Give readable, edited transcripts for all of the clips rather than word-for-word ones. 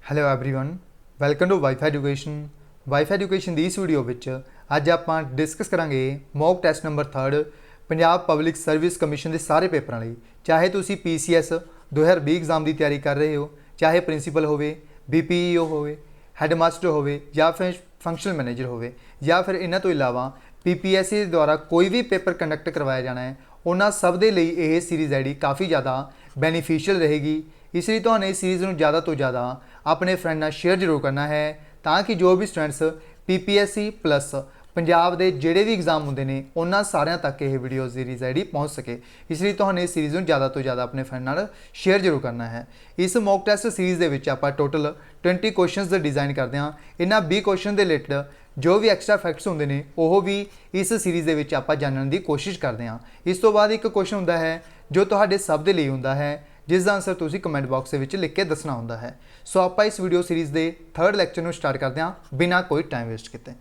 Hello everyone, welcome to WiFi education. WiFi education ਦੀ ਇਸ video ਵਿੱਚ ਅੱਜ ਆਪਾਂ ਡਿਸਕਸ ਕਰਾਂਗੇ mock test number 3 Punjab public service commission ਦੇ ਸਾਰੇ ਪੇਪਰਾਂ ਲਈ। ਚਾਹੇ ਤੁਸੀਂ PCS 2020 ਐਗਜ਼ਾਮ ਦੀ ਤਿਆਰੀ ਕਰ ਰਹੇ ਹੋ, ਚਾਹੇ ਪ੍ਰਿੰਸੀਪਲ ਹੋਵੇ, BPEO ਹੋਵੇ, ਹੈਡਮਾਸਟਰ ਹੋਵੇ ਜਾਂ ਫਿਰ ਫੰਕਸ਼ਨਲ ਮੈਨੇਜਰ ਹੋਵੇ, ਜਾਂ ਫਿਰ ਇਹਨਾਂ ਤੋਂ ਇਲਾਵਾ PPSC ਦੁਆਰਾ ਕੋਈ ਵੀ ਪੇਪਰ ਕੰਡਕਟ ਕਰਵਾਇਆ ਜਾਣਾ ਹੈ, ਉਹਨਾਂ ਸਭ ਦੇ ਲਈ ਇਹ ਸੀਰੀਜ਼ ਆਈਡੀ ਕਾफ़ी ज़्यादा ਬੈਨੀਫੀਸ਼ੀਅਲ ਰਹੇਗੀ। ਇਸ ਲਈ ਤੁਹਾਨੂੰ ਇਸ ਸੀਰੀਜ਼ ਨੂੰ ज़्यादा ਤੋਂ ज़्यादा ਆਪਣੇ ਫਰੈਂਡ ਨਾਲ ਸ਼ੇਅਰ ਜ਼ਰੂਰ ਕਰਨਾ ਹੈ ਤਾਂ ਕਿ ਜੋ ਵੀ ਸਟੂਡੈਂਟਸ PPSC ਪਲੱਸ ਪੰਜਾਬ ਦੇ ਜਿਹੜੇ ਵੀ ਐਗਜ਼ਾਮ ਹੁੰਦੇ ਨੇ ਉਹਨਾਂ ਸਾਰਿਆਂ ਤੱਕ ਇਹ ਵੀਡੀਓ ਸੀਰੀਜ਼ ਆਈਡੀ ਪਹੁੰਚ ਸਕੇ। ਇਸ ਲਈ ਤੁਹਾਨੂੰ ਇਸ ਸੀਰੀਜ਼ ਨੂੰ ज़्यादा ਤੋਂ ज़्यादा ਆਪਣੇ ਫਰੈਂਡ ਨਾਲ ਸ਼ੇਅਰ ਜ਼ਰੂਰ ਕਰਨਾ ਹੈ। ਇਸ ਮੌਕ ਟੈਸਟ ਸੀਰੀਜ਼ ਦੇ ਵਿੱਚ ਆਪਾਂ ਟੋਟਲ 20 ਕੁਐਸਚਨਸ ਦਾ ਡਿਜ਼ਾਈਨ ਕਰਦੇ ਹਾਂ। ਇਹਨਾਂ 20 ਕੁਐਸਚਨ ਦੇ ਰਿਲੇਟਡ ਜੋ ਵੀ ਐਕਸਟਰਾ ਫੈਕਟਸ ਹੁੰਦੇ ਨੇ ਉਹ ਵੀ ਇਸ ਸੀਰੀਜ਼ ਦੇ ਵਿੱਚ ਆਪਾਂ ਜਾਣਨ ਦੀ ਕੋਸ਼ਿਸ਼ ਕਰਦੇ ਹਾਂ। ਇਸ ਤੋਂ ਬਾਅਦ ਇੱਕ ਕੁਐਸਚਨ ਹੁੰਦਾ ਹੈ ਜੋ ਤੁਹਾਡੇ ਸਭ ਦੇ ਲਈ ਹੁੰਦਾ ਹੈ, ਜਿਸ ਦਾ ਆਨਸਰ ਤੁਸੀਂ ਕਮੈਂਟ ਬਾਕਸ ਦੇ ਵਿੱਚ ਲਿਖ ਕੇ ਦੱਸਣਾ ਹੁੰਦਾ ਹੈ। ਸੋ ਆਪਾਂ ਇਸ ਵੀਡੀਓ ਸੀਰੀਜ਼ ਦੇ 3rd ਲੈਕਚਰ ਨੂੰ ਸਟਾਰਟ ਕਰਦੇ ਹਾਂ ਬਿਨਾਂ ਕੋਈ ਟਾਈਮ ਵੇਸਟ ਕੀਤੇ।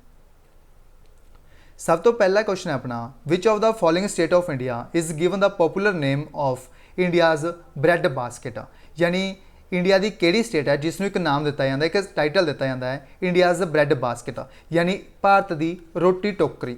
ਸਭ ਤੋਂ ਪਹਿਲਾ ਕੁਐਸਚਨ ਹੈ ਆਪਣਾ, which of the following state of India is given the popular name of India's bread basket. ਯਾਨੀ ਇੰਡੀਆ ਦੀ ਕਿਹੜੀ ਸਟੇਟ ਹੈ ਜਿਸ ਨੂੰ ਇੱਕ ਨਾਮ ਦਿੱਤਾ ਜਾਂਦਾ, ਇੱਕ ਟਾਈਟਲ ਦਿੱਤਾ ਜਾਂਦਾ ਹੈ ਇੰਡੀਆਜ਼ ਬ੍ਰੈਡ ਬਾਸਕਟ, ਯਾਨੀ ਭਾਰਤ ਦੀ ਰੋਟੀ ਟੋਕਰੀ।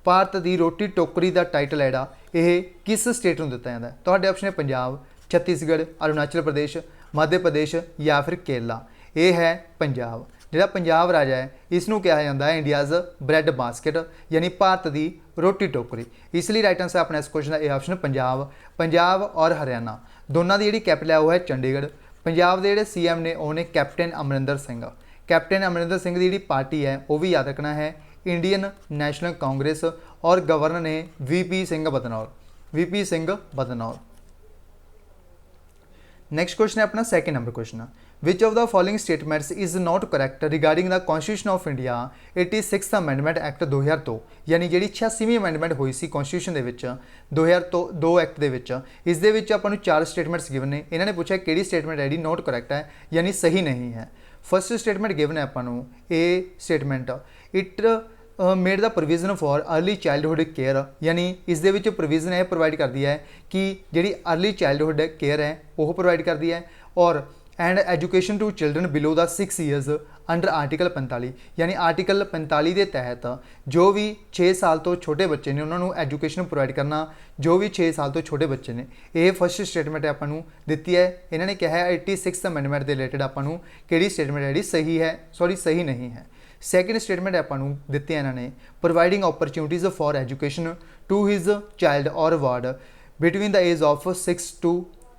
ਭਾਰਤ ਦੀ ਰੋਟੀ ਟੋਕਰੀ ਦਾ ਟਾਈਟਲ ਹੈ ਜਿਹੜਾ ਇਹ ਕਿਸ ਸਟੇਟ ਨੂੰ ਦਿੱਤਾ ਜਾਂਦਾ ਹੈ? ਤੁਹਾਡੇ ਆਪਸ਼ਨ ਹੈ ਪੰਜਾਬ, छत्तीसगढ़, अरुणाचल प्रदेश, मध्य प्रदेश या फिर केरला। ये है पंजाब। ਜਿਹੜਾ पंजाब राजा है इसनों कहा जाता है इंडियाज़ ब्रैड बास्केट, यानी भारत की रोटी टोकरी। इसलिए राइट आंसर अपना इस क्वेश्चन का ये ऑप्शन पंजाब। पंजाब और हरियाणा दोनों की जी कैपिटल है वो है चंडीगढ़। पंजाब के जोड़े CM ने उन्होंने कैप्टन अमरिंदर सिंह। कैप्टन अमरिंदर सिंह की जी पार्टी है वो भी याद रखना है इंडियन नैशनल कांग्रेस, और गवर्नर ने VP Singh Badnore. VP Singh Badnore. Next question है अपना second number question, which of the following statements is not correct regarding the constitution of India 86th amendment act 2002। यानी जी 86वीं अमेंडमेंट हुई सी कॉन्स्टिट्यूशन के 2002 एक्ट के इस दे विच आपां नूं 4 स्टेटमेंट्स गिवन ने। इन्होंने पूछा किहड़ी स्टेटमेंट है जी नॉट करेक्ट है, यानी सही नहीं है। फर्स्ट स्टेटमेंट गिवन है आपां नूं ए statement, it made the provision for early childhood care, यानी इस दे विच प्रोविजन है प्रोवाइड करती है कि जी अर्ली चाइल्डहुड केयर है वो प्रोवाइड करती है, और and education to children below the 6 years under article 45। यानी आर्टिकल 45 के तहत जो भी 6 साल तो छोटे बच्चे ने उन्होंने एजुकेशन प्रोवाइड करना, जो भी 6 साल तो छोटे बच्चे ने। यह फर्स्ट स्टेटमेंट आपां नूं दित्ती है। इन्होंने कहा है 86th अमेंडमेंट के रिलेटेड आपां नूं किहड़ी स्टेटमेंट है जी सही है, सॉरी सही नहीं है। सैकेंड स्टेटमेंट आपां नूं दित्ती है इन्होंने, providing opportunities for education to his child or ward between the age of 6 to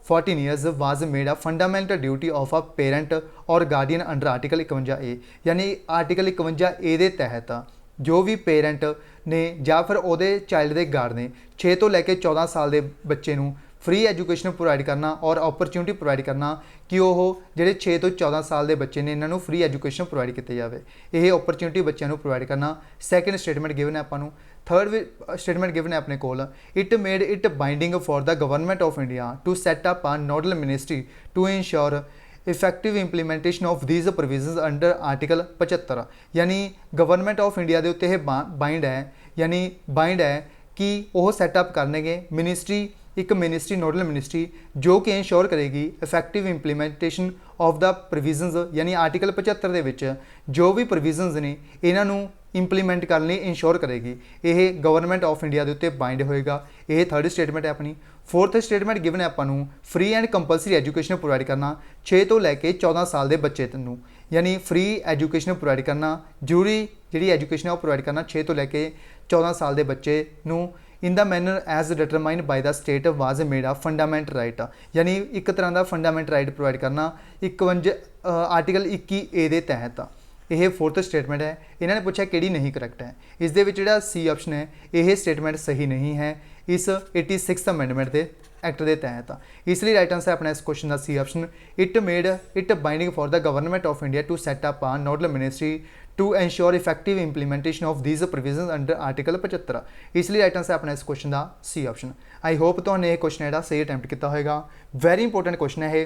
14 years was made a fundamental duty of a parent or guardian under article 51A। यानी article 51A के तहत जो भी पेरेंट ने या फिर वो child के गार्ड ने 6 तो लैके 14 साल के बच्चे नूं फ्री एजुकेशन प्रोवाइड करना और अपॉर्चुनिटी प्रोवाइड करना कि वो जोड़े 6 तो 14 साल के बच्चे ने इन्हों फ्री एजुकेशन प्रोवाइड की जाए, ये अपॉर्चुनिटी बच्चों को प्रोवाइड करना। सैकेंड स्टेटमेंट गिवन है आपां नूं। थर्ड स्टेटमेंट गिवन है अपने कोल, it made it binding for the government of India to set up a nodal ministry to ensure effective implementation of these provisions under article 75। यानी government of India के उत्ते bind है, यानी bind है कि वह सैटअप करनगे मिनिस्ट्री, एक ministry nodal ministry जो कि इंश्योर करेगी effective implementation of the provisions. यानी आर्टिकल 75 के विच जो भी प्रोविजनस ने इन्हों इंप्लीमेंट करने इंश्योर करेगी। यह गवर्नमेंट ऑफ इंडिया के उत्ते बाइंड होएगा। यह थर्ड स्टेटमेंट है अपनी। फोर्थ स्टेटमेंट गिवन है आपां नूं free and compulsory education provide करना 6 तो लैके 14 साल के बच्चे नूं, यानी फ्री एजुकेशन प्रोवाइड करना, जरूरी जी एजुकेशन वो प्रोवाइड करना 6 तो लैके 14 साल के बच्चे नूं in the manner as determined by the state was made a fundament right. यानी एक तरह का फंडामेंट राइट प्रोवाइड करना 51 आर्टिकल 21A के तहत। यह फोर्थ स्टेटमेंट है। इन्होंने पूछा किहड़ी नहीं करैक्ट है। इस दे विच जिहड़ा C ऑप्शन है यह स्टेटमेंट सही नहीं है इस 86th अमेंडमेंट के एक्ट के तहत। इसलिए राइट आंसर अपना इस क्वेश्चन का C option, it made it binding for the government of India to set up a nodal ministry to ensure effective implementation of these provisions under article 75। इसलिए right answer अपना इस question का C option. आई hope तुमने यह question जो सही attempt किया होगा। वैरी इंपोर्टेंट क्वेश्चन है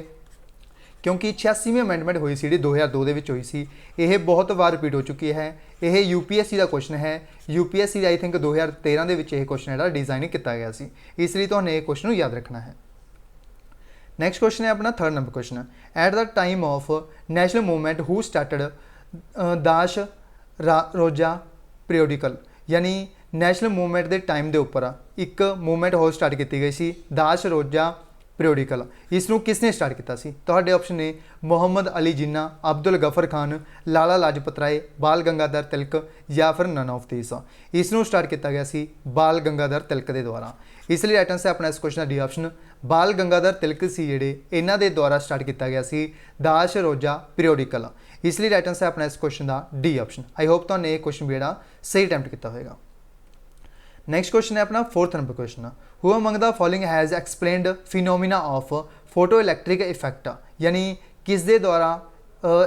क्योंकि 86वीं अमेंडमेंट हुई सी 2002 के हुई सी, यह बहुत बार रिपीट हो चुकी है। यह UPSC का क्वेश्चन है। UPSC आई थिंक 2013 के क्वेश्चन जो डिजाइन किया गया सी, इसलिए तुमने यह क्वेश्चन याद रखना है। नेक्स्ट क्वेश्चन है अपना third number question. At the time of national movement who started दाश रोजा पीरियोडिकल, यानी नैशनल मूवमेंट के टाइम के उपर एक मूवमेंट हो स्टार्ट की गई सी दाश रोजा पीरियोडिकल। इसनों किसने स्टार्ट किया सी? तुहाडे ऑप्शन ने मुहम्मद अली जिन्ना, अब्दुल गफर खान, लाला लाजपत राय, बाल गंगाधर तिलक या फिर नन ऑफ दीस। इसनों स्टार्ट किया गया सी बाल गंगाधर तिलक के द्वारा। इसलिए राइट आंसर अपना इस क्वेश्चन का डी ऑप्शन बाल गंगाधर तिलक सी जिहड़े इन्हां दे द्वारा स्टार्ट किया गया सी दाश रोजा पीरियोडिकल। इसलिए राइट आंसर अपना इस क्वेश्चन का डी ऑप्शन। आई होप तुहानू ये क्वेश्चन भी जिहड़ा सही अटैम्प्ट किया होगा। नेक्स्ट क्वेश्चन है अपना fourth number question. Who among the following has explained phenomena of photo electric effect, यानी किस दे द्वारा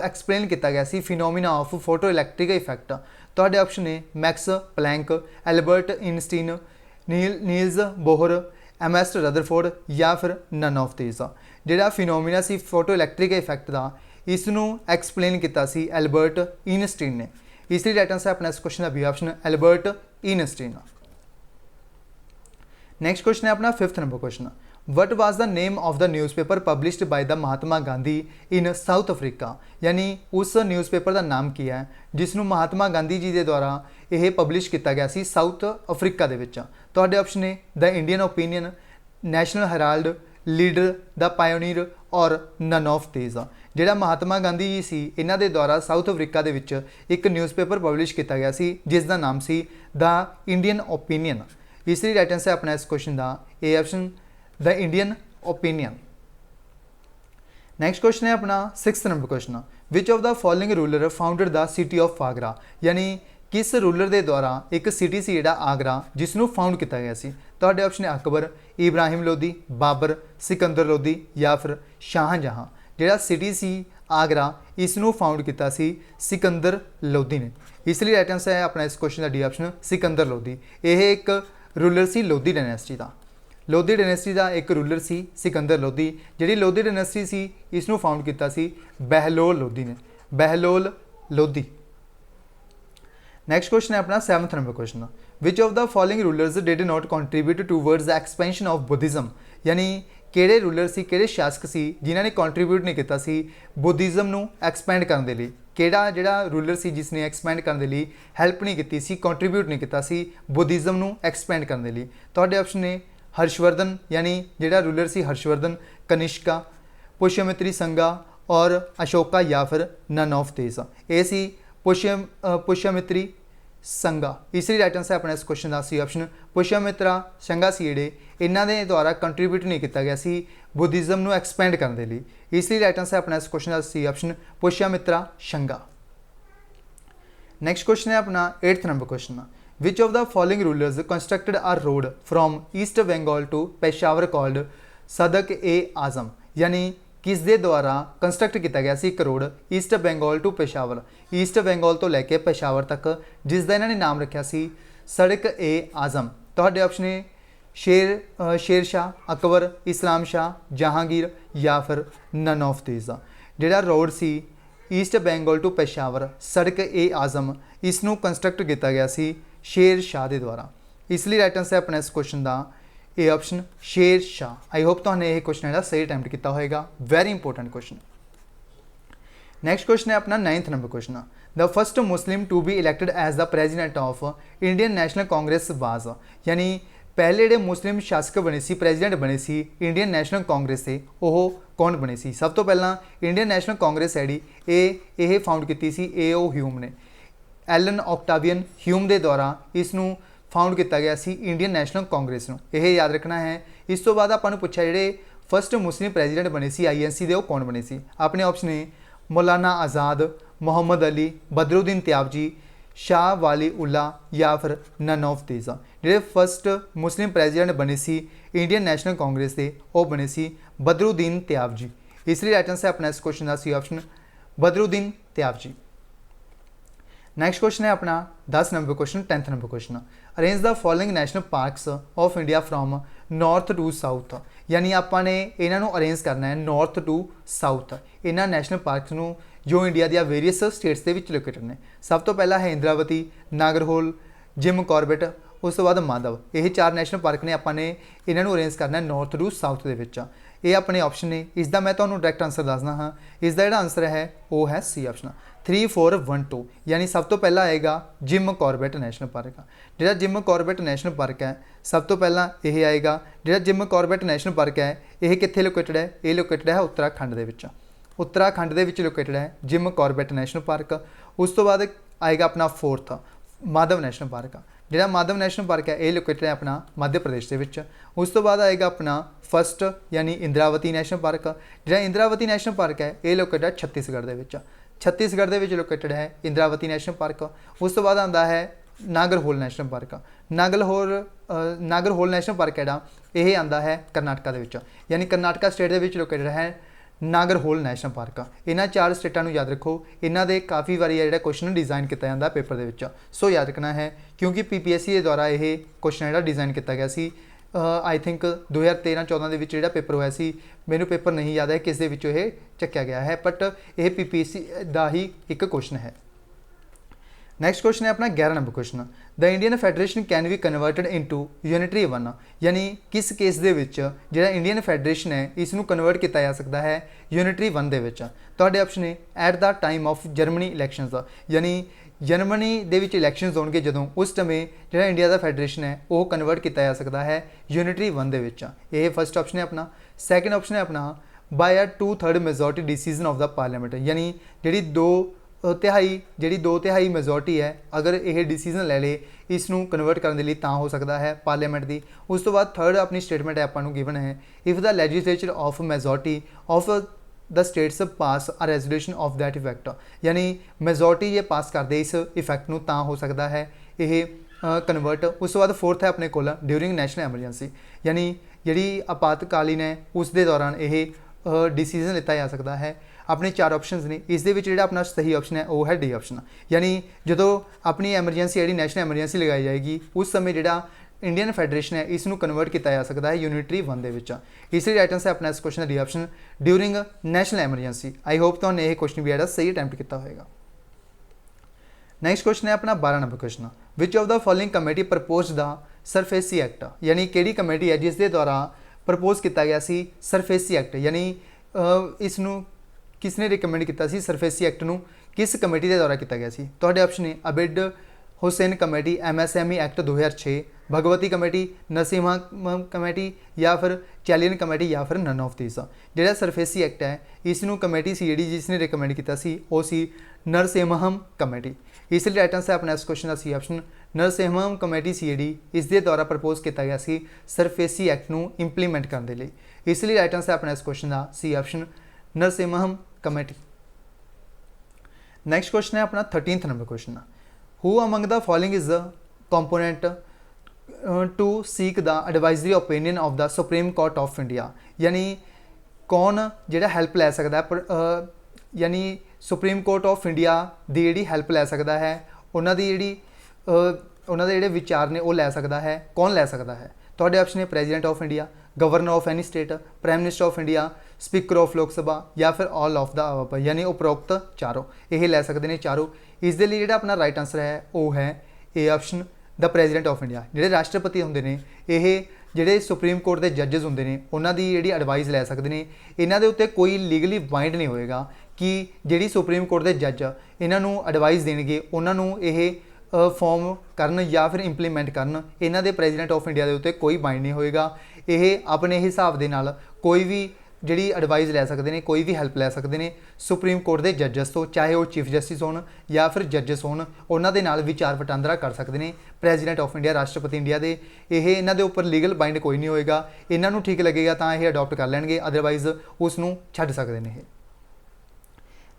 एक्सप्लेन किया गया सी phenomena of photo electric effect? तुहाडे ऑप्शन ने Max Planck, Albert Einstein, Niels Bohr, M S. Rutherford या फिर नन ऑफ दीस। जिहड़ा फिनोमिना सी फोटो इलैक्ट्रिक इफैक्ट का इसनों एक्सप्लेन किया सी एल्बर्ट आइंस्टीन ने। इसलिए राइट आंसर अपना इस क्वेश्चन का B option Albert Einstein. Next question है अपना fifth number question. What was the name of the newspaper published by the Mahatma Gandhi in South Africa, यानी उस न्यूज़पेपर का नाम की है जिसनों महात्मा गांधी जी के द्वारा यह पब्लिश किया गया सी साउथ अफ्रीका दे विच। तुहाडे ऑप्शन ने the Indian opinion, national Herald, leader, the pioneer और नन ऑफ दीज। जिहड़ा महात्मा गांधी जी सी इन्हां दे द्वारा साउथ अफ्रीका दे विच एक न्यूज़पेपर पब्लिश किया गया सी जिसका नाम सी द इंडियन ओपीनियन। इसलिए राइट आंसर अपना इस क्वेश्चन का A option the Indian opinion. Next question है अपना sixth number question. Which of the following ruler founded the city of Agra, यानी किस रूलर के द्वारा एक सिटी सी जिहड़ा आगरा जिसनों फाउंड किया गया सी? तुहाडे ऑप्शन है अकबर, इब्राहिम लोधी, बाबर, सिकंदर लोधी या फिर शाहजहां। जिहड़ा सिटी सी आगरा इसनों फाउंड किया सी सिकंदर लोधी ने। इसलिए राइट आंसर है अपना इस क्वेश्चन का डी ऑप्शन सिकंदर लोधी। यह एक रूलर सी लोधी डायनेस्टी का। लोधी डायनेस्टी का एक रूलर सी सिकंदर लोधी। जिहड़ी लोधी डायनेस्टी सी इसनों फाउंड किया सी बहलोल लोधी ने। बहलोल लोधी। नेक्स्ट क्वेश्चन है अपना seventh number question. Which of the following rulers did not contribute towards the expansion of Buddhism, यानी किहड़े रूलर सी किहड़े शासक सी जिन्होंने कंट्रीब्यूट नहीं किया सी बुद्धिज्म नूं एक्सपेंड करने के लिए? किहड़ा जिहड़ा रूलर सी जिसने एक्सपेंड करने के लिए हैल्प नहीं की सी, कंट्रीब्यूट नहीं किया सी बुद्धिज्म नूं एक्सपेंड करने के लिए? तुहाडे ऑप्शन ने हर्षवर्धन, यानी जिहड़ा रूलर सी हर्षवर्धन, कनिष्का, पुष्यमित्री संगा और अशोका या फिर नन ऑफ दीस। ये सी पुष्यमित्री संगा। इसलिए राइट आंसर अपना इस क्वेश्चन का सी ऑप्शन पुष्यमित्रा संगा सी जिहड़े इन्हां दे द्वारा कंट्रीब्यूट नहीं किया गया सी बुद्धिज्म नूं एक्सपेंड करने के लिए। इसलिए राइट आंसर अपना इस क्वेश्चन का सी ऑप्शन पुष्यमित्रा संगा। नेक्स्ट क्वेश्चन है अपना eighth number question. Which of the following rulers constructed a road from East Bengal to Peshawar called Sadak e Azam, यानी किस दे द्वारा कंस्ट्रक्ट किया गया सी एक road East Bengal to Peshawar, East Bengal तो लैके पेशावर तक, जिसका इन्होंने नाम रखा सी सड़क ए आजम? तुहाडे ऑप्शन है शेर शाह, अकबर, इस्लाम शाह, जहांगीर या फिर नन ऑफ दीज। जिहड़ा रोड सी east Bengal to Peshawar Sadak e Azam इसनों construct किया गया सी शेर शाह के द्वारा। इसलिए राइट आंसर अपना इस क्वेश्चन का A option Sher Shah. I hope तुमने यह क्वेश्चन है सही अटैम्प्ट किया होगा। Very important question. Next question है अपना ninth number question. The first Muslim to be elected as the president of Indian national Congress was, यानी पहले जो मुस्लिम शासक बने सी प्रेजिडेंट बने सी इंडियन नैशनल कांग्रेस से वो कौन बने सी? सब तो पहला इंडियन नैशनल कांग्रेस है ये फाउंड की सी ए.ओ. ह्यूम ने। एलन ऑक्टावियन ह्यूम के द्वारा इसनों फाउंड किया गया सी इंडियन नैशनल कांग्रेस नूं। यह याद रखना है। इस तो बाद आपां पूछा जिहड़े फर्स्ट मुस्लिम प्रेजिडेंट बने सी INC दे वो कौन बने सी? अपने ऑप्शन ने मौलाना आज़ाद, मुहम्मद अली, बदरुद्दीन त्याबजी, शाह वाली उल्ला या फिर नन ऑफ दीज। जिहड़े फर्स्ट मुस्लिम प्रेजिडेंट बने सी इंडियन नैशनल कांग्रेस के वो बने सी बदरुद्दीन त्याबजी। इसलिए राइट आंसर अपना इस क्वेश्चन का C option Badruddin Tyabji. Next question है अपना 10 number question 10th number question. Arrange the following national parks of India from north to south, यानी आपने इन्हों अरेंज करना है नॉर्थ टू साउथ। इन्होंने नैशनल पार्क्स नूं जो इंडिया दी वेरीअस स्टेट्स के लोकेटेड ने। सब तो पहला है इंद्रावती, नागरहोल, जिम कॉर्बेट, उस तो बाद माधव। ये 4 नैशनल पार्क ने आपने इन्हों अरेंज करना नॉर्थ टू साउथ के विच। ये अपने ऑप्शन ने। इसका मैं तुम्हें डायरैक्ट आंसर दसदा हाँ। इसका जो आंसर है वो है सी ऑप्शन 3412, यानी सब तो पहला आएगा जिम कॉर्बेट नैशनल पार्क। जो जिम कॉर्बेट नैशनल पार्क है सब तो पहला यह आएगा। जो जिम कॉर्बेट नैशनल पार्क है ये कित्थे लोकेटेड है? ये लोकेटेड है उत्तराखंड के विच। उत्तराखंड के लोकेटेड है जिम कॉर्बेट नैशनल पार्क। उस तो बाद आएगा अपना 4th माधव नैशनल पार्क। जो माधव नैशनल पार्क है ये लोकेटेड है अपना मध्य प्रदेश के विच। उस तो बाद आएगा अपना 1st यानी इंद्रावती नैशनल पार्क। जो इंद्रावती नैशनल पार्क है ये लोकेटेड है छत्तीसगढ़ के विच। छत्तीसगढ़ के विच लोकेटेड है इंद्रावती नैशनल पार्क। उस तो बाद आता है Nagarhole national park. Nagarhole national park है ये आता है करनाटका के विच, यानी करनाटका स्टेट के विच लोकेटेड है नागरहोल नैशनल पार्क। इन्होंने 4 स्टेटों याद रखो। इन्हों के काफ़ी बारी है जो क्वेश्चन डिज़ाइन किया जाता पेपर के। सो याद रखना है क्योंकि PPSC के द्वारा यह क्वेश्चन जो डिज़ाइन किया गया सी आई थिंक 2013-14 के पेपर होया सी। मैनू पेपर नहीं याद है किस दे विचों ये चक्या गया है, बट यह PPSC का ही एक क्वेश्चन है। नैक्सट क्वेश्चन है अपना 11 number question. The Indian federation can be converted into unitary 1, यानी किस केस दे विच जिहड़ा इंडियन फैडरेशन है इसनू कन्वर्ट किया जा सकता है यूनिटरी 1 दे विच। तुहाडे ऑप्शन है eight the time of Germany elections, यानी जर्मनी दे विच इलैक्शनस होणगे जदों उस समय जिहड़ा इंडिया का फैडरेशन है वो कन्वर्ट किया जा सकता है यूनिटरी 1 दे विच। ये फर्स्ट ऑप्शन है अपना। सैकेंड ऑप्शन है अपना by a 2/3 majority decision of the parliament, यानी जी 2 तिहाई मेजोरिटी है अगर यह डिसीजन ले ले इसनू कन्वर्ट करने के लिए तो हो सकता है पार्लियामेंट की। उस तो बाद थर्ड अपनी स्टेटमेंट है आपको गिवन है if the legislature of majority of the states pass a resolution of that effect, यानी मेजोरिटी ये पास कर दे इस इफैक्ट में तो हो सकता है ये कन्वर्ट। उस तो बाद फोर्थ है अपने को ड्यूरिंग नैशनल एमरजेंसी, यानी जी आपातकालीन है उस दे दौरान यह डिसीजन लिता जा सकता है। अपने 4 ऑप्शन ने इस अपना सही ऑप्शन है वो है डी ऑप्शन, यानी जो अपनी एमरजेंसी जी नैशनल एमरजेंसी लगाई जाएगी उस समय जो इंडियन फैडरेशन है इसनू कन्वर्ट किया जा सकता है यूनिटरी 1 दे विच। इसलिए राइट आंसर अपना इस question D option during national emergency. I hope तो ये क्वेश्चन भी है सही अटैम्प्ट किया होगा। नैक्सट क्वेश्चन है अपना 12 number question. Which of the following committee propose the SARFAESI act, यानी कि कमेटी है जिसके द्वारा प्रपोज किया गया सी सरफेसी एक्ट, यानी इसनू किसने रिकमेंड किया सी सरफेसी एक्ट नू किस कमेटी के द्वारा किया गया सी। तुहाडे ऑप्शन है Abid Hussain committee, MSME act 2006, Bhagwati committee, Narasimha committee या फिर चैलियन कमेटी या फिर नन ऑफ दिस। जो सरफेसी एक्ट है इसनू कमेटी सी जी जिसने रिकमेंड किया सी वो सी नरसिम्हम कमेटी। इसलिए राइट आंसर अपना इस क्वेश्चन का C option Narasimham committee CAD इसके द्वारा प्रपोज किया गया सी सरफेसी एक्ट नू इंप्लीमेंट करने के लिए। इसलिए राइट आंसर अपना इस क्वेश्चन का C option Narasimham committee. Next question है अपना 13th number question. Who among the following is the component to seek the advisory opinion of the supreme court of India, यानी कौन जो हेल्प लै सकता है, यानी सुप्रीम कोर्ट ऑफ इंडिया की जी हेल्प लै सकता है, उन्होंने जोड़े विचार ने वो लै सकता है, कौन लै सकता है। तुहाडे ऑप्शन है president of India, governor of any state, prime minister of India, speaker of लोक सभा या फिर ऑल ऑफ द अबव, यानी उपरोक्त चारों ये लै सकते हैं चारों। इसके लिए जो अपना राइट आंसर है वो है A option the president of India. जोड़े राष्ट्रपति होंगे ने ये जोड़े सुप्रीम कोर्ट के जजिज होंगे ने उन्होंने जी एडवाइस लै सकते हैं। इन्हों के उत्ते कोई लीगली बाइंड नहीं होएगा कि जी सुप्रीम कोर्ट के जज इन्हों एडवाइस देंगे उन्होंने ये फॉर्म करन या फिर इंप्लीमेंट करन। इन्हों के प्रेजिडेंट ऑफ इंडिया के उत्ते कोई बाइंड नहीं होएगा। ये अपने हिसाब के नाल कोई भी जी एडवाइस लै सकते हैं, कोई भी हेल्प लै सकते हैं सुप्रीम कोर्ट के जजिस तो, चाहे वो चीफ जस्टिस हो या फिर जजिस हो, उन्होंने नाल विचार वटांदरा कर सकते हैं प्रेजिडेंट ऑफ इंडिया राष्ट्रपति इंडिया के। ये इन्हों के उपर लीगल बाइंड कोई नहीं होएगा। इन्हों ठीक लगेगा तो ये अडोप्ट कर लैणगे, अदरवाइज उसनूं छड्ड सकते हैं।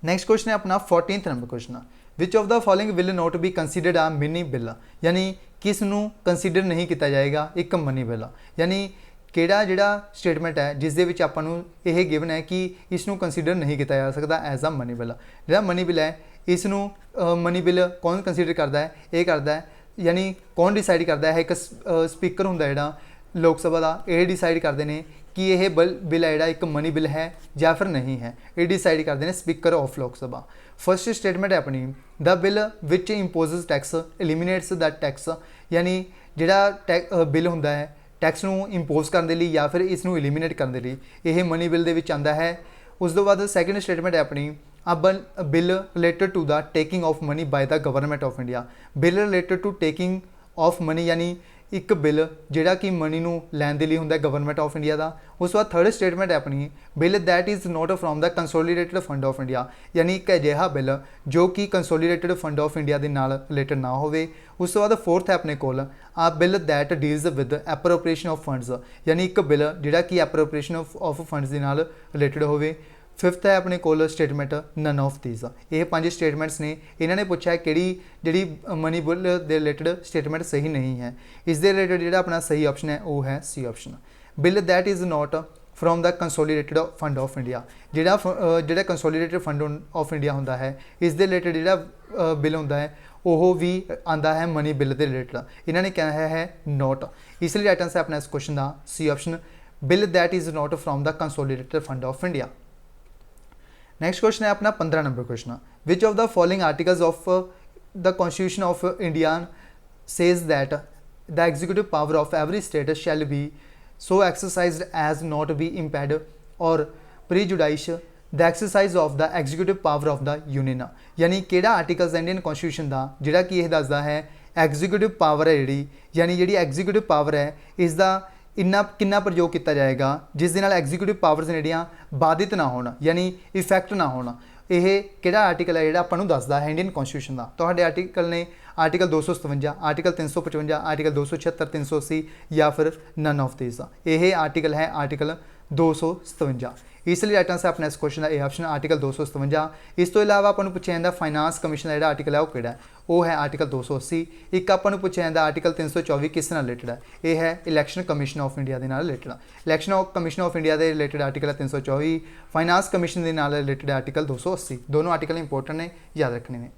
नैक्सट क्वेश्चन है अपना 14th number question. Which of the following will not be considered a money bill, यानी किसनूं कंसीडर नहीं किया जाएगा एक मनी बिल, यानी किहड़ा जिहड़ा स्टेटमेंट है जिस दे विच आपां नूं यह गिवन है कि इसनूं कंसीडर नहीं किया जा सकता एज अ मनी बिल। जिहड़ा मनी बिल है इसनूं मनी बिल कौन कंसीडर करता है, ये करता है यानी कौन डिसाइड करता है, एक स्पीकर हुंदा जिहड़ा लोक सभा का, ये डिसाइड करते हैं कि यह बिल है एक मनी बिल है या फिर नहीं है, ये डिसाइड करते हैं स्पीकर ऑफ लोक सभा। फर्स्ट स्टेटमेंट है अपनी the bill which imposes tax eliminates the tax, यानी जिहड़ा बिल हुंदा है टैक्स नूं इंपोज करने के लिए या फिर इसनूं एलिमीनेट करने के लिए यह मनी बिल दे विच आंदा है। उस तो बाद सैकेंड स्टेटमेंट है अपनी bill related to the taking of money by the government of India. Bill related to taking of money यानी एक बिल जिहड़ा कि मनी नूं लैण दे लई हुंदा गवर्नमेंट ऑफ इंडिया का। उस तो बाद थर्ड स्टेटमेंट है अपनी bill that is not from the consolidated fund of India यानी एक अजिहा बिल जो कि कंसोलीडेटेड फंड ऑफ इंडिया के नाल रिलेटेड ना होवे। उस तो बाद फोर्थ है अपने कोल आ bill that deals with appropriation of funds यानी एक बिल जिहड़ा कि एप्रोप्रिएशन ऑफ फंड्स के नाल रिलेटेड होवे। फिफ्थ है अपने कोल स्टेटमेंट नन ऑफ दीज। ये 5 स्टेटमेंट्स ने इन्होंने पूछा है कि जी मनी बिल के रिलेटेड स्टेटमेंट सही नहीं है। इस दे रिलेटेड जो अपना सही ऑप्शन है वो है C option bill that is not from the consolidated fund of India. जिहड़ा कंसोलीडेटेड फंड ऑफ इंडिया होंदा है इस दे रिलेटेड जिहड़ा बिल होंदा है वो भी आंदा है मनी बिल के रिलेटेड। इन्होंने कहा है नॉट, इसलिए राइट आंसर अपना इस क्वेश्चन का C option bill that is not from the consolidated fund of India. Next question है अपना 15 number question which of the following articles of the constitution of India says that the executive power of every state shall be so exercised as not be impede or prejudice the exercise of the executive power of the union. यानी किहड़ा articles Indian constitution का जिहड़ा कि यह दसदा है executive power है जिहड़ी यानी जिहड़ी एग्जीक्यूटिव पावर है इसका इन्ना किन्ना प्रयोग किया जाएगा जिस दे नाल एग्जीक्यूटिव पावर्स जिहड़ियां बाधित ना होण यानी इफैक्ट ना होण। यह किहड़ा आर्टिकल है जिहड़ा आपां नूं दसदा है इंडियन कॉन्स्टिट्यूशन का। तुहाडे आर्टिकल ने आर्टिकल 257, आर्टिकल 355, आर्टिकल 276, 380 या फिर नन ऑफ दीज। यह आर्टिकल है आर्टिकल 257। इसलिए राइट आंसर अपना इस क्वेश्चन का ए ऑप्शन आर्टिकल 257। इस तो इलावा आपको पूछा जाता फाइनांस कमीशन का जो आर्टिकल है वो किहड़ा है वो है आर्टिकल 280। एक आपको पूछा जाता आर्टिकल 324 किस नाल रिलेटेड है यह है इलैक्शन कमीशन ऑफ इंडिया के नाल related. Election of commission of India के रिलेटेड आर्टिकल है 324, फाइनांस कमीशन के नाल रिलेटेड आर्टिकल 280। दोनों आर्टिकल इंपोर्टेंट ने, याद रखने ने।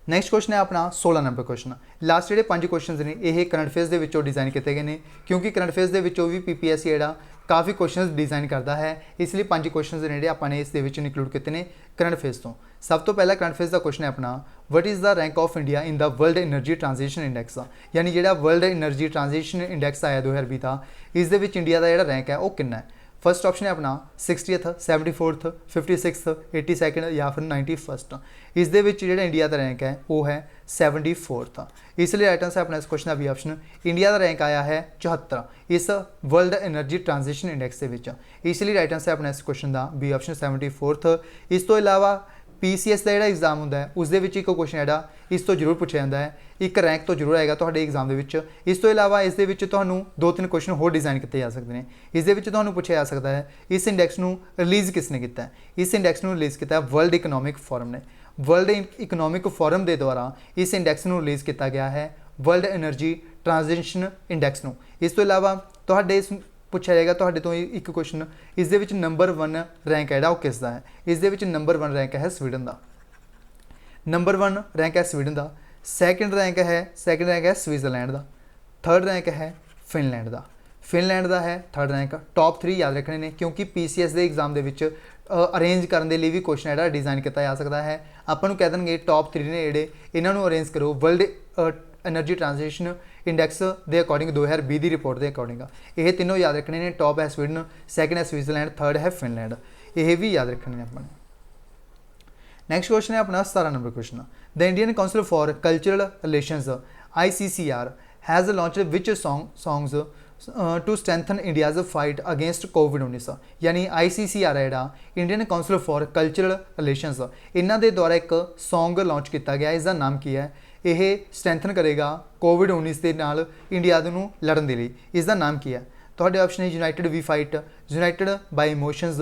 नैक्सट क्वेश्चन है अपना 16 नंबर क्वेश्चन। लास्ट जो 5 क्वेश्चन ने यह करंट अफेयर्स के विचों डिज़ाइन किए गए हैं क्योंकि करंट अफेयर्स के विचों भी PPSC जोड़ा काफ़ी क्वेश्चन डिज़ाइन करता है, इसलिए 5 क्वेश्चन ने अपने इस इंक्लूड किए हैं करंट अफेयर्स तो। सब तो पहला करंट अफेयर्स का क्वेश्चन है अपना what is the rank of India in the world energy transition index. यानी जो वर्ल्ड एनर्जी ट्रांजिशन इंडैक्स आया 2020 का इस इंडिया का जो रैंक है वो कितना है। फर्स्ट ऑप्शन है अपना 60th, 74th, 56th, 82nd या फिर 91st। इस दे विच जिहड़ा इंडिया का रैंक है वो है 74th। इसलिए राइट आंसर अपना इस क्वेश्चन का बी ऑप्शन इंडिया का रैंक आया है 74 इस वर्ल्ड एनर्जी ट्रांजिशन इंडैक्स के विच। इसलिए राइट आंसर अपना इस क्वेश्चन का बी ऑप्शन 74th। इस तो इलावा PCS का जो एग्जाम होंदा है उस एक क्वेश्चन जोड़ा इस तो जरूर पूछा जाता है, एक रैंक तो जरूर आएगा तो एग्जाम के। इस तो इलावा इस 2-3 क्वेश्चन होर डिज़ाइन किए जा सकते हैं। इस पूछा जा सकता है इस इंडैक्स को रिलीज़ किसने किया है। इस इंडैक्स को रिलीज़ किया वर्ल्ड इकनॉमिक फोरम ने। वर्ल्ड इकनॉमिक फोरम के द्वारा इस इंडैक्स को रिलीज़ किया गया है वर्ल्ड एनर्जी ट्रांजिशन इंडैक्स को। इस तो इलावा तो पूछा जाएगा तो एक क्वेश्चन इस नंबर 1 रैंक है वो किसका है। इस नंबर 1 रैंक है स्वीडन का। नंबर 1 रैंक है स्वीडन का। सैकेंड रैंक है स्विट्जरलैंड का। थर्ड रैंक है फिनलैंड का। फिनलैंड का है थर्ड रैंक। टॉप 3 याद रखने ने क्योंकि PCS के एग्जाम के अरेंज करने के लिए भी क्वेश्चन जो डिज़ाइन किया जा सकता है। आपको कह देंगे टॉप 3 ने जोड़े इन्हों अरेंज करो वर्ल्ड एनर्जी ट्रांजिशन इंडैक्स के अकॉर्डिंग 2020 की रिपोर्ट के अकॉर्डिंग। ये तीनों याद रखने ने। टॉप है स्वीडन, सैकेंड है स्विट्जरलैंड, थर्ड है फिनलैंड। ये भी याद रखने अपने। नैक्सट क्वेश्चन है अपना 17 number question. The Indian council for cultural relations ICCR has launched which songs to strengthen India's fight against कोविड-19। यानी ICCR है जोड़ा Indian council for cultural relations इन्हों के द्वारा एक सॉन्ग लॉन्च किया गया। इसका नाम की है यह स्ट्रेंथन करेगा कोविड-19 के नाल इंडिया नूं लड़न के लिए। इसका नाम की है तो ऑप्शन है united we fight, united by emotions,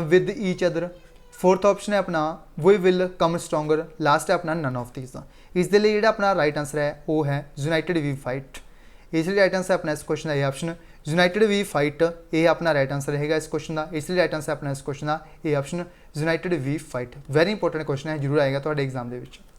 with each other. Fourth option है अपना we will come stronger. Last है अपना नन ऑफ दीज। इसके लिए जो अपना राइट आंसर है वो है यूनाइटेड वी फाइट। इसलिए राइट आंसर अपना इस क्वेश्चन का ये ऑप्शन यूनाइटेड वी फाइट ये अपना राइट आंसर रहेगा इस क्वेश्चन का। इसलिए राइट आंसर अपना इस क्वेश्चन का ये option united we fight. Very important question है, जरूर आएगा तो एग्जाम के।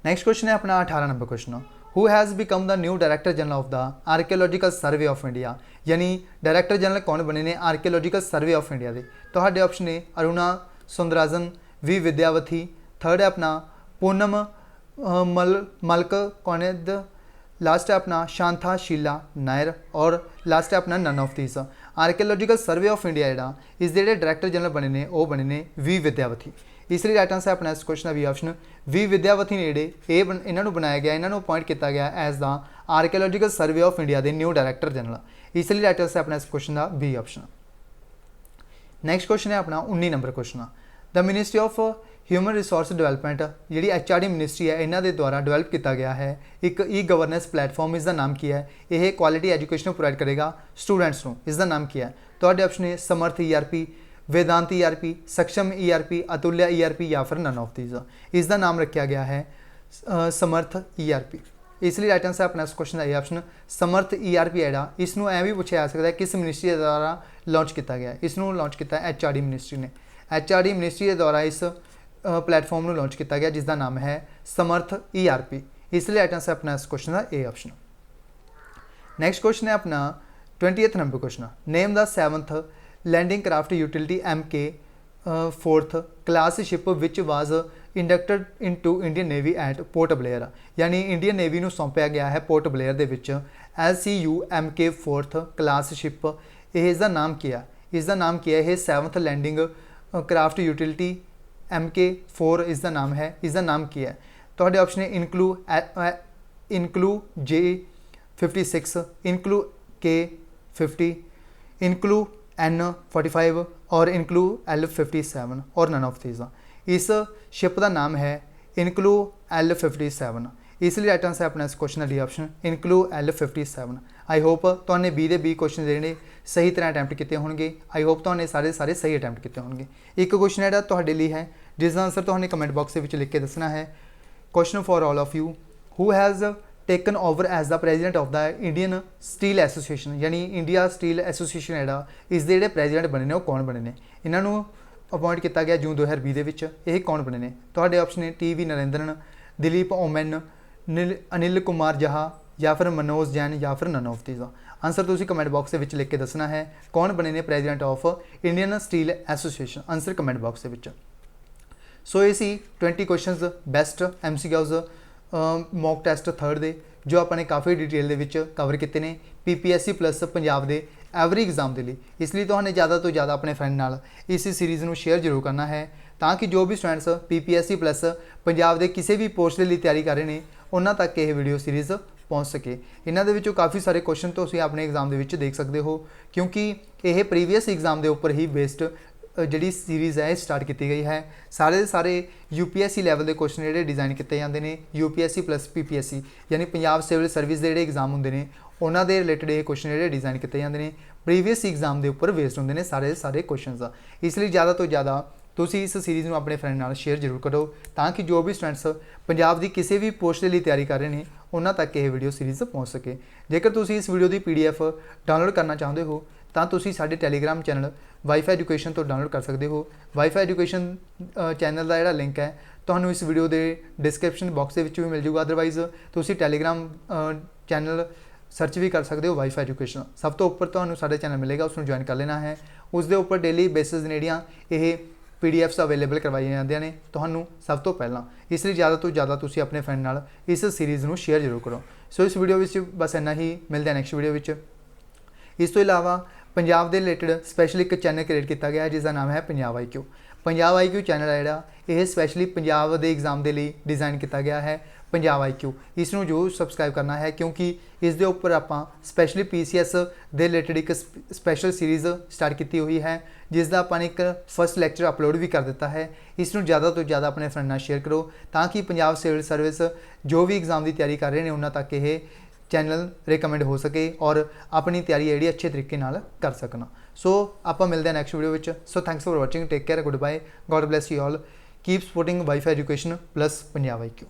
नैक्सट क्वेश्चन है अपना 18 number question. Who has become the new director general of the archaeological survey of India. यानी डायरैक्टर जनरल कौन बने ने आर्कियोलॉजिकल सर्वे ऑफ इंडिया के। तो ऑप्शन है अरुणा सुंदराजन, वी विद्यावथी। थर्ड है अपना पूनम मलक कौनिद, लास्ट है अपना शांता शीला नायर और लास्ट है अपना none of these. Archaeological survey of India जोड़ा इसके जो डायरैक्टर जनरल बने ने वो बने ने वी विद्यावती। इसलिए राइट आंसर अपना इस क्वेश्चन का बी ऑप्शन वी विद्यावती ने जोड़े इन्होंने बनाया गया, इन्होंने अपॉइंट किया गया as the archaeological survey of India के न्यू डायरैक्टर जनरल। इसलिए राइट आंसर अपना इस क्वेश्चन का बी ऑप्शन। नैक्सट क्वेश्चन है अपना 19 number question. The ministry of human resource development जी HRD मिनिस्ट्री है, इन्हों के द्वारा डिवेलप किया गया है एक गवर्नेंस प्लेटफॉर्म। इसका नाम की है, यह क्वालिटी एजुकेशन प्रोवाइड करेगा स्टूडेंट्स को। इसका नाम की है, तो ऑप्शन है समर्थ ERP, वेदांत ERP, सक्षम ERP, अतुल्य ERP या फिर नन ऑफ दीज। इसका नाम रखा गया है समर्थ ERP। इसलिए राइट आंसर अपना इस क्वेश्चन का ये ऑप्शन समर्थ ERP है। इसनों ऐ भी पूछा जा सकता है किस मिनिस्ट्री के द्वारा लॉन्च किया गया। इसनों लॉन्च किया HRD मिनिस्ट्री ने, HRD मिनिस्ट्री के द्वारा इस प्लेटफॉर्म में लॉन्च किया गया जिसका नाम है समर्थ ERP। इसलिए राइट आंसर अपना इस क्वेश्चन का ए ऑप्शन। नैक्सट क्वेश्चन है अपना 20th number question. Name the 7th landing craft utility MK 4th class ship which was inducted into Indian navy at Port Blair. यानी इंडियन नेवी को सौंपया गया है पोर्ट ब्लेयर के विच LCU MK 4th class ship. इसका नाम क्या है? इसका नाम क्या है? 7th landing craft utility MK 4 इसका नाम है। इसका नाम क्या है? तो ऑप्शन है इनक्लू J56, इनक्लू K50, इनक्लू N45 और इनक्लू L57 और नन ऑफ दीज। इस शिप का नाम है इनक्लू L57। इसलिए राइट आंसर अपना इस क्वेश्चन का डी ऑप्शन इनक्लू L57। आई होप तुमने बी के बी क्वेश्चन जोड़े सही तरह अटैम्प्ट किए होंगे। आई होप तुमने सारे सही अटैम्प्ट किए होंगे। एक क्वेश्चन है तुहाडे लिए है जिसका आंसर तुमने कमेंट बॉक्स में लिख के दसना है। Question for all of you, who has taken over as the president of the Indian steel association. यानी इंडिया स्टील एसोसीएशन है इसके जो प्रेजिडेंट बने ने वो कौन बने ने? इन्हों अपॉइंट किया गया जून 2020 ये कौन बने ने? तो ऑप्शन है TV नरेंद्रन, दिलीप ओमैन, अनिल कुमार जहा या फिर मनोज जैन या फिर नन ऑफ दीज। आंसर तुम कमेंट बॉक्स में लिख के दसना है कौन बने ने president of Indian steel association. Answer comment box में। सो ये सी 20 question best MCQs mock test 3rd दे जो आपने काफ़ी डिटेल के कवर किए हैं PPSC प्लस पंजाब के एवरी एग्जाम के लिए। इसलिए तो ज़्यादा तो ज़्यादा अपने फ्रेंड नाल इस सीरीज़ में शेयर जरूर करना है ताकि जो भी स्टूडेंट्स PPSC प्लस पंजाब के किसी भी पोस्ट के लिए तैयारी कर रहे हैं उन्होंने तक यह वीडियो सीरीज़ पहुँच सके। इन्हों के काफ़ी सारे क्वेश्चन तो तुसीं अपने एग्जाम के देख सकते हो क्योंकि यह प्रीवियस एग्जाम के उपर ही बेस्ड जी सीरीज़ है स्टार्ट की गई है। सारे UPSC लैवल के क्वेश्चन जोड़े डिज़ाइन किए जाते हैं UPSC प्लस PPSC यानी पंजाब सिविल सर्विस के जोड़े एग्जाम होंगे ने उन्होंने रिलेटेड ये क्वेश्चन जोड़े डिज़ाइन किए जाते हैं प्रीवियस एग्जाम के उपर बेस्ड होंगे ने सारे क्वेश्चन। इसलिए ज़्यादा तो ज़्यादा तुसी इस सीरीज़ में अपने फ्रेंड नाल शेयर जरूर करो ताकि जो भी स्टूडेंट्स पंजाब की किसी भी पोस्ट के लिए तैयारी कर रहे हैं उन्होंने तक यह वीडियो सीरीज़ पहुँच सके। जेकर तुसी इस वीडियो की PDF डाउनलोड करना चाहते हो तो तुसी साडे टैलीग्राम चैनल वाईफाई एजुकेशन तो डाउनलोड कर सकते हो। वाईफाई एजुकेशन चैनल का जोड़ा लिंक है तो इस वीडियो के डिस्क्रिप्शन बॉक्स भी मिल जूगा। अदरवाइज़ तुसी टैलीग्राम चैनल सर्च भी कर सकते हो वाईफाई एजुकेशन। सब तो उपर तो साडे चैनल मिलेगा उसमें ज्वाइन कर लेना है। उसके उपर डेली बेसिस नेड़ियाँ ये PDFs अवेलेबल करवाई जाती हैं तो सब तो पहला। इसलिए ज़्यादा तो ज़्यादा तुसी अपने फ्रेंड नाल इस सीरीज़ में शेयर जरूर करो। सो इस वीडियो में बस इन्ना ही, मिलते हैं नैक्सट वीडियो में। इस तो इलावा पंजाब के रिलेटेड स्पैशल एक चैनल क्रिएट किया गया जिसका नाम है Punjab IQ। Punjab IQ channel है जोड़ा यह स्पैशली पंजाब के एग्जाम के लिए डिज़ाइन किया गया है पंजाब IQ। इसनों जरूर सबसक्राइब करना है क्योंकि इस दे उपर आप स्पैशली PCS के रिलेटेड एक स्पैशल सीरीज़ स्टार्ट की हुई है जिसका अपन एक फर्स्ट लैक्चर अपलोड भी कर दिता है। इसनों ज़्यादा तो ज़्यादा अपने फ्रेंड नाल शेयर करो ताकि पंजाब सिविल सर्विस जो भी एग्जाम की तैयारी कर रहे हैं उन्होंने तक ये चैनल रिकमेंड हो सके और अपनी तैयारी जी अच्छे तरीके नाल कर सकना। सो आप मिलते हैं नैक्सट वीडियो में। So thanks for watching, take care, good bye, God bless you all, keep supporting WiFi education plus Punjab IQ।